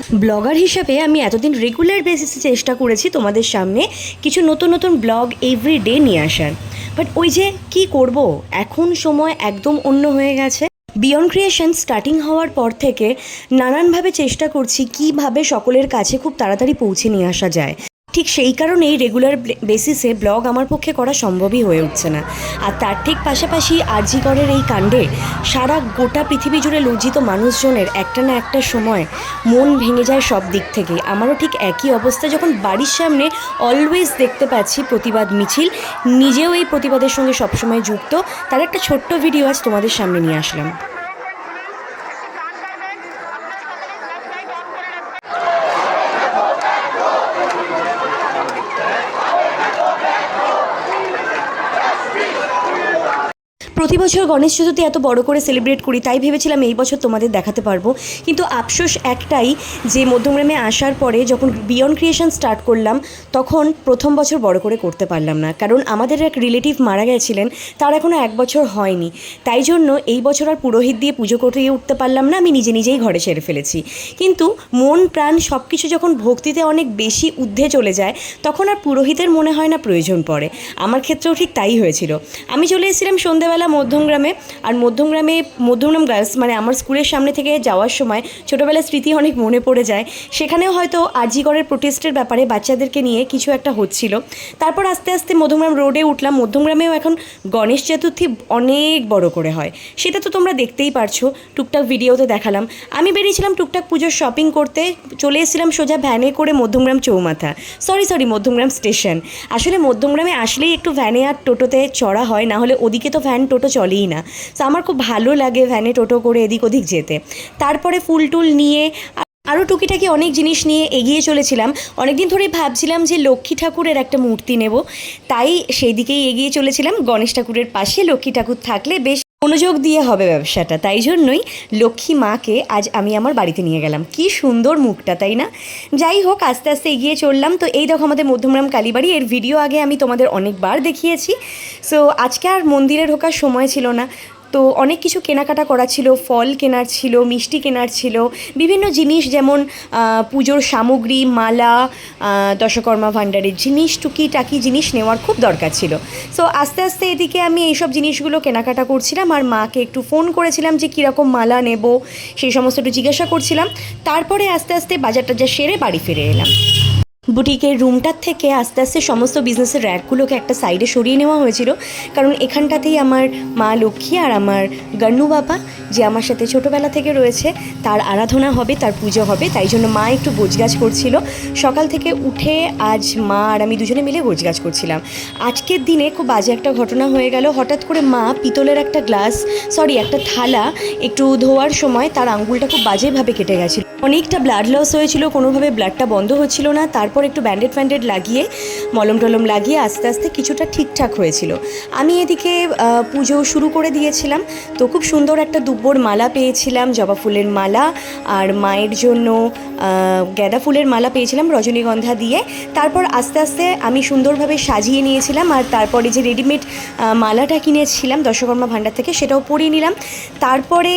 Blogger হিসাবে আমি এতদিন রেগুলার বেসিসে চেষ্টা করেছি তোমাদের সামনে কিছু নতুন নতুন ব্লগ এভরিডে নিয়ে আসার, বাট ওই যে কি করব, এখন সময় একদম অন্য হয়ে গেছে। বিয়ন্ড ক্রিয়েশন স্টার্টিং হওয়ার পর থেকে নানানভাবে চেষ্টা করছি কিভাবে সকলের কাছে খুব তাড়াতাড়ি পৌঁছে নিয়ে আসা যায়। ঠিক সেই কারণেই রেগুলার বেসিসে ব্লগ আমার পক্ষে করা সম্ভবই হয়ে উঠছে না। আর তার ঠিক পাশাপাশি আরজি করের এই কাণ্ডে সারা গোটা পৃথিবী জুড়ে লজ্জিত মানুষজনের একটা না একটা সময় মন ভেঙে যায় সব দিক থেকে। আমারও ঠিক একই অবস্থা, যখন বাড়ির সামনে অলওয়েজ দেখতে পাচ্ছি প্রতিবাদ মিছিল, নিজেও এই প্রতিবাদের সঙ্গে সবসময় যুক্ত, তার একটা ছোট্ট ভিডিও আজ তোমাদের সামনে নিয়ে আসলাম। প্রতি বছর গণেশ চতুর্থী এত বড় করে সেলিব্রেট করি, তাই ভেবেছিলাম এই বছর তোমাদের দেখাতে পারবো। কিন্তু আফসোস একটাই যে মধ্যমগ্রামে আসার পরে যখন বিয়ন্ড ক্রিয়েশন স্টার্ট করলাম তখন প্রথম বছর বড় করে করতে পারলাম না, কারণ আমাদের এক রিলেটিভ মারা গেছিলেন, তার এখনও 1 বছর হয়নি। তাই জন্য এই বছর আর পুরোহিত দিয়ে পুজো করতে উঠতে পারলাম না, আমি নিজেই ঘরে সেরে ফেলেছি। কিন্তু মন প্রাণ সব কিছু যখন ভক্তিতে অনেক বেশি ঊর্ধ্বে চলে যায় তখন আর পুরোহিতের মনে হয় না প্রয়োজন পড়ে। আমার ক্ষেত্রেও ঠিক তাই হয়েছিল। আমি চলে এসেছিলাম সন্ধ্যেবেলা মধ্যমগ্রামে, আর মধ্যমগ্রাম গার্লস মানে আমার স্কুলের সামনে থেকে যাওয়ার সময় ছোটোবেলার স্মৃতি অনেক মনে পড়ে যায়। সেখানেও হয়তো আরজি করের প্রোটেস্টের ব্যাপারে বাচ্চাদেরকে নিয়ে কিছু একটা হচ্ছিল। তারপর আস্তে আস্তে মধ্যমগ্রাম রোডে উঠলাম। মধ্যমগ্রামেও এখন গণেশ চতুর্থী অনেক বড় করে হয়, সেটা তো তোমরা দেখতেই পারছো, টুকটাক ভিডিওতে দেখালাম। আমি বেরিয়েছিলাম টুকটাক পুজোর শপিং করতে, চলে এসেছিলাম সোজা ভ্যানে করে মধ্যমগ্রাম চৌমাথা, সরি মধ্যমগ্রাম স্টেশন। আসলে মধ্যমগ্রামে আসলেই একটু ভ্যানে আর টোটোতে চড়া হয়, না হলে ওদিকে তো ভ্যান টোটো চলেই না। তো আমার খুব ভালো লাগে ভ্যানে টোটো করে এদিক ওদিক যেতে। তারপরে ফুল টুল নিয়ে আরও টুকিটাকি অনেক জিনিস নিয়ে এগিয়ে চলেছিলাম। অনেকদিন ধরেই ভাবছিলাম যে লক্ষ্মী ঠাকুরের একটা মূর্তি নেব, তাই সেই দিকেই এগিয়ে চলেছিলাম। গণেশ ঠাকুরের পাশে লক্ষ্মী ঠাকুর থাকলে বেশ মনোযোগ দিয়ে হবে ব্যবসাটা, তাই জন্যই লক্ষ্মী মাকে আজ আমি আমার বাড়িতে নিয়ে গেলাম। কি সুন্দর মুখটা, তাই না? যাই হোক, আস্তে আস্তে এগিয়ে চললাম। তো এই দেখো আমাদের মধ্যমগ্রাম কালীবাড়ি, এর ভিডিও আগে আমি তোমাদের অনেকবার দেখিয়েছি। সো আজকে আর মন্দিরে ঢোকার সময় ছিল না, তো অনেক কিছু কেনাকাটা করা ছিল, ফল কেনার ছিল, মিষ্টি কেনার ছিল, বিভিন্ন জিনিস যেমন পুজোর সামগ্রী, মালা, দশকর্মা ভাণ্ডারের জিনিস, টুকিটাকি জিনিস নেওয়ার খুব দরকার ছিল। সো আস্তে আস্তে এদিকে আমি এইসব জিনিসগুলো কেনাকাটা করছিলাম, আর মাকে একটু ফোন করেছিলাম যে কীরকম মালা নেব, সেই সমস্ত একটু জিজ্ঞাসা করছিলাম। তারপরে আস্তে আস্তে বাজার টাজার সেরে বাড়ি ফিরে এলাম। বুটিকের রুমটার থেকে আস্তে আস্তে সমস্ত বিজনেসের র্যাকগুলোকে একটা সাইডে সরিয়ে নেওয়া হয়েছিল, কারণ এখানটাতেই আমার মা লক্ষ্মী আর আমার গন্নু বাবা, যে আমার সাথে ছোটোবেলা থেকে রয়েছে, তার আরাধনা হবে, তার পুজো হবে। তাই জন্য মা একটু গোছগাছ করছিল। সকাল থেকে উঠে আজ মা আর আমি দুজনে মিলে গোছগাছ করছিলাম। আজকের দিনে খুব বাজে একটা ঘটনা হয়ে গেল। হঠাৎ করে মা পিতলের একটা একটা থালা একটু ধোয়ার সময় তার আঙ্গুলটা খুব বাজেভাবে কেটে গেছিল। অনেকটা ব্লাড লস হয়েছিল, কোনোভাবে ব্লাডটা বন্ধ হচ্ছিল না। তারপর একটু ব্যান্ডেড লাগিয়ে মলম টলম লাগিয়ে আস্তে আস্তে কিছুটা ঠিকঠাক হয়েছিল। আমি এদিকে পুজো শুরু করে দিয়েছিলাম। তো খুব সুন্দর একটা দুব্বর মালা পেয়েছিলাম, জবা ফুলের মালা, আর মায়ের জন্য গাঁদা ফুলের মালা পেয়েছিলাম রজনীগন্ধা দিয়ে। তারপর আস্তে আস্তে আমি সুন্দরভাবে সাজিয়ে নিয়েছিলাম, আর তারপরে যে রেডিমেড মালাটা কিনেছিলাম দশকর্মা ভাণ্ডার থেকে, সেটাও পরিয়ে নিলাম। তারপরে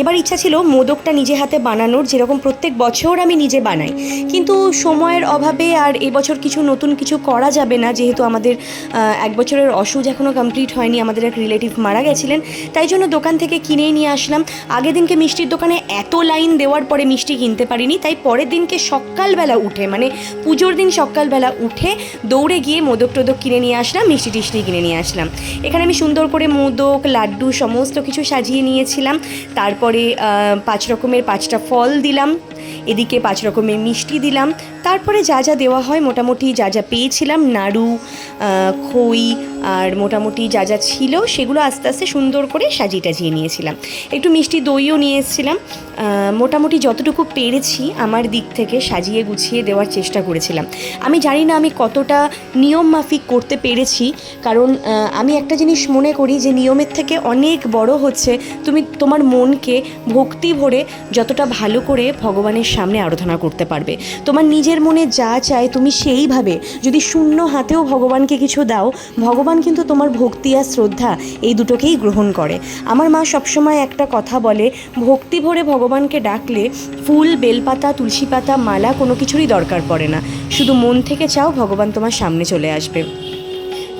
এবার ইচ্ছা ছিল মোদকটা নিজে হাতে বানানোর, যেরকম প্রত্যেক বছর আমি নিজে বানাই, কিন্তু সময়ের অভাবে আর এবছর নতুন কিছু করা যাবে না, যেহেতু আমাদের 1 বছরের অসুখ এখনও কমপ্লিট হয়নি, আমাদের এক রিলেটিভ মারা গেছিলেন। তাই জন্য দোকান থেকে কিনেই নিয়ে আসলাম। আগের দিনকে মিষ্টির দোকানে এত লাইন দেওয়ার পরে মিষ্টি কিনতে পারিনি, তাই পরের দিনকে সকালবেলা উঠে, মানে পুজোর দিন সকালবেলা উঠে দৌড়ে গিয়ে মোদক টোদক কিনে নিয়ে আসলাম, মিষ্টি টিষ্টি কিনে নিয়ে আসলাম। এখানে আমি সুন্দর করে মোদক, লাড্ডু সমস্ত কিছু সাজিয়ে নিয়েছিলাম। তারপরে 5 রকমের 5টা ফল দিলাম, এদিকে 5 রকমের মিষ্টি দিলাম। তারপরে যা যা দেওয়া হয় মোটামুটি যা যা পেয়েছিলাম, নাড়ু, খই আর মোটামুটি যা যা ছিল সেগুলো আস্তে আস্তে সুন্দর করে সাজিয়ে নিয়েছিলাম। একটু মিষ্টি দইও নিয়ে এসেছিলাম। মোটামুটি যতটুকু পেরেছি আমার দিক থেকে সাজিয়ে গুছিয়ে দেওয়ার চেষ্টা করেছিলাম। আমি জানি না আমি কতটা নিয়ম মাফিক করতে পেরেছি, কারণ আমি একটা জিনিস মনে করি যে নিয়মের থেকে অনেক বড় হচ্ছে তুমি তোমার মনকে ভক্তি ভরে যতটা ভালো করে ভগবানের সামনে আরাধনা করতে পারবে। তোমার নিজের মনে যা চায় তুমি সেইভাবে যদি শূন্য হাতেও ভগবানকে কিছু দাও, ভগবান কিন্তু তোমার ভক্তি আর শ্রদ্ধা এই দুটোকেই গ্রহণ করে। আমার মা সবসময় একটা কথা বলে, ভক্তি ভরে ভগবানকে ডাকলে ফুল, বেলপাতা, তুলসী পাতা, মালা কোনো কিছুরই দরকার পড়ে না। শুধু মন থেকে চাও, ভগবান তোমার সামনে চলে আসবে।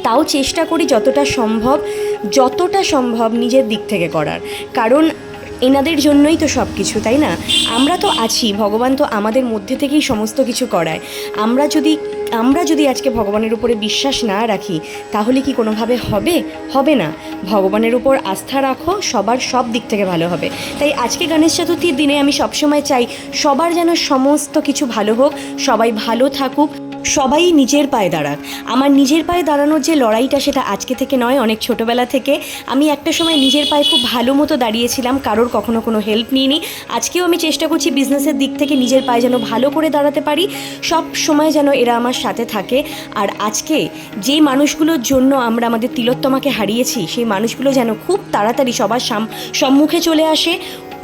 তাও চেষ্টা করি যতটা সম্ভব নিজের দিক থেকে করার, কারণ এনাদের জন্যই তো সব কিছু, তাই না? আমরা তো আছি, ভগবান তো আমাদের মধ্যে থেকেই সমস্ত কিছু করায়। আমরা যদি আজকে ভগবানের উপরে বিশ্বাস না রাখি, তাহলে কি কোনোভাবে হবে না। ভগবানের উপর আস্থা রাখো, সবার সব দিক থেকে ভালো হবে। তাই আজকে গণেশ চতুর্থীর দিনে আমি সবসময় চাই সবার যেন সমস্ত কিছু ভালো হোক, সবাই ভালো থাকুক, সবাই নিজের পায়ে দাঁড়াক। আমার নিজের পায়ে দাঁড়ানোর যে লড়াইটা, সেটা আজকে থেকে নয়, অনেক ছোটোবেলা থেকে। আমি একটা সময় নিজের পায়ে খুব ভালো মতো দাঁড়িয়েছিলাম, কারোর কখনো কোনো হেল্প নিইনি। আজকেও আমি চেষ্টা করছি বিজনেসের দিক থেকে নিজের পায়ে যেন ভালো করে দাঁড়াতে পারি, সব সময় যেন এরা আমার সাথে থাকে। আর আজকে যে মানুষগুলোর জন্য আমরা আমাদের তিলোত্তমাকে হারিয়েছি, সেই মানুষগুলো যেন খুব তাড়াতাড়ি সবার সম্মুখে চলে আসে,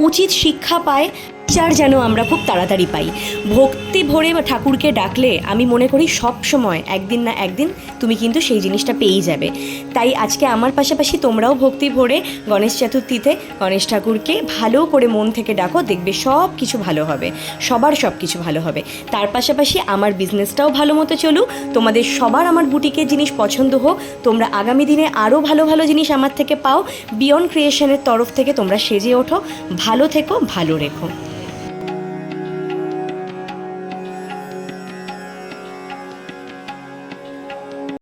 উচিত শিক্ষা পায়, বিচার যেন আমরা খুব তাড়াতাড়ি পাই। ভক্তি ভরে ঠাকুরকে ডাকলে আমি মনে করি সব সময় একদিন না একদিন তুমি কিন্তু সেই জিনিসটা পেয়েই যাবে। তাই আজকে আমার পাশাপাশি তোমরাও ভক্তি ভরে গণেশ চতুর্থীতে গণেশ ঠাকুরকে ভালো করে মন থেকে ডাকো, দেখবে সব কিছু ভালো হবে, সবার সব কিছু ভালো হবে। তার পাশাপাশি আমার বিজনেসটাও ভালো মতো চলুক, তোমাদের সবার আমার বুটিকের জিনিস পছন্দ হোক, তোমরা আগামী দিনে আরও ভালো ভালো জিনিস আমার থেকে পাও। বিয়ন্ড ক্রিয়েশনের তরফ থেকে তোমরা সেজে ওঠো, ভালো থেকো, ভালো রেখো।